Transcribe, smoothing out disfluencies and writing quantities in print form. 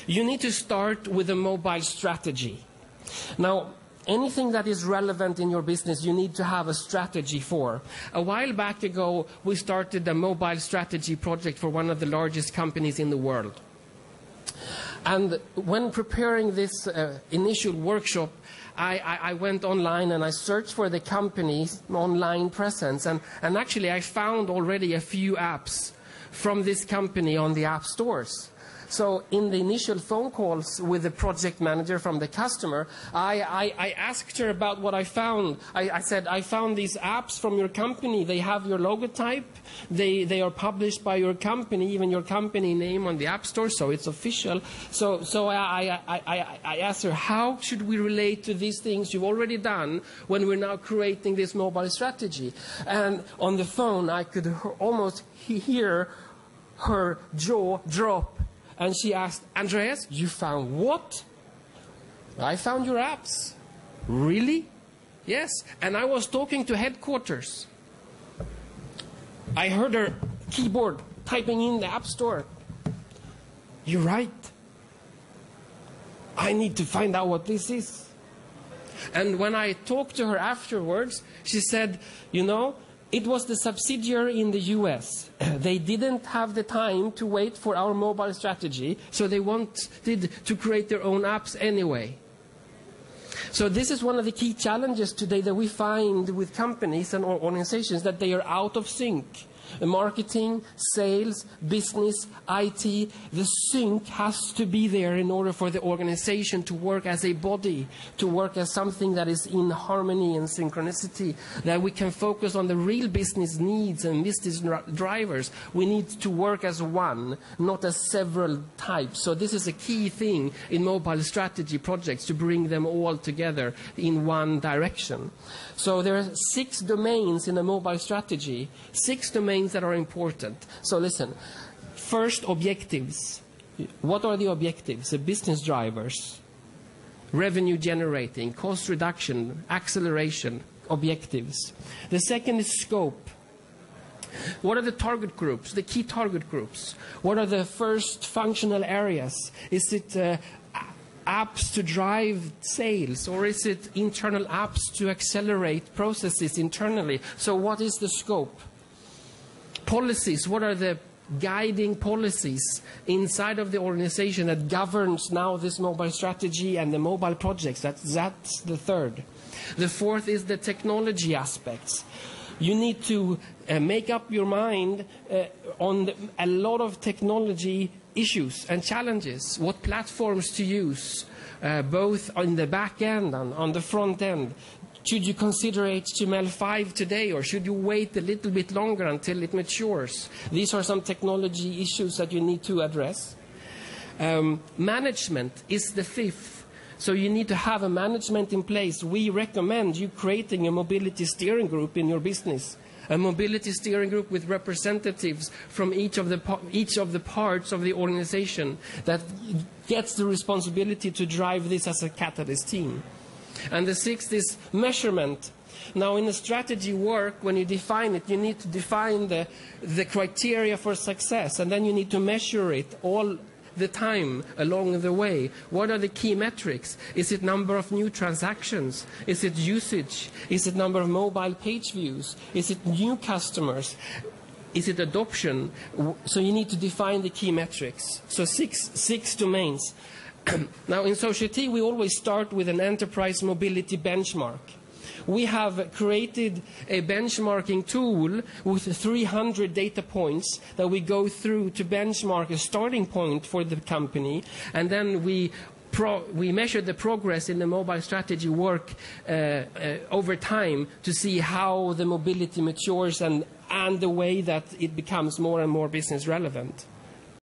You need to start with a mobile strategy. Now, anything that is relevant in your business, you need to have a strategy for. A while back ago, we started a mobile strategy project for one of the largest companies in the world. And when preparing this initial workshop, I went online and I searched for the company's online presence. And actually, I found already a few apps from this company on the app stores. So in the initial phone calls with the project manager from the customer, I asked her about what I found. I said, I found these apps from your company. They have your logotype. They are published by your company, even your company name on the app store, so it's official. So I asked her, how should we relate to these things you've already done when we're now creating this mobile strategy? And on the phone, I could almost hear her jaw drop. And she asked, Andreas, you found what? I found your apps. Really? Yes. And I was talking to headquarters. I heard her keyboard typing in the app store. You're right. I need to find out what this is. And when I talked to her afterwards, she said, you know, it was the subsidiary in the US. They didn't have the time to wait for our mobile strategy, so they wanted to create their own apps anyway. So this is one of the key challenges today that we find with companies and organizations, that they are out of sync. Marketing, sales, business, IT, the sync has to be there in order for the organization to work as a body, to work as something that is in harmony and synchronicity, that we can focus on the real business needs and business drivers. We need to work as one, not as several types. So this is a key thing in mobile strategy projects, to bring them all together in one direction. So there are 6 domains in a mobile strategy, 6 domains that are important. So listen, first, objectives. What are the objectives? The business drivers, revenue generating, cost reduction, acceleration, objectives. The second is scope. What are the target groups, the key target groups? What are the first functional areas? Is it apps to drive sales, or is it internal apps to accelerate processes internally? So what is the scope? Policies, what are the guiding policies inside of the organization that governs now this mobile strategy and the mobile projects? That's the third. The fourth is the technology aspects. You need to make up your mind on a lot of technology issues and challenges, what platforms to use, both on the back end and on the front end. Should you consider HTML5 today, or should you wait a little bit longer until it matures? These are some technology issues that you need to address. Management is the fifth. So you need to have a management in place. We recommend you creating a mobility steering group in your business. A mobility steering group with representatives from each of the parts of the organization that gets the responsibility to drive this as a catalyst team. And the sixth is measurement. Now, in the strategy work, when you define it, you need to define the criteria for success, and then you need to measure it all the time along the way. What are the key metrics? Is it number of new transactions? Is it usage? Is it number of mobile page views? Is it new customers? Is it adoption? So you need to define the key metrics. So six domains. Now, in Society, we always start with an enterprise mobility benchmark. We have created a benchmarking tool with 300 data points that we go through to benchmark a starting point for the company, and then we measure the progress in the mobile strategy work over time to see how the mobility matures and the way that it becomes more and more business relevant.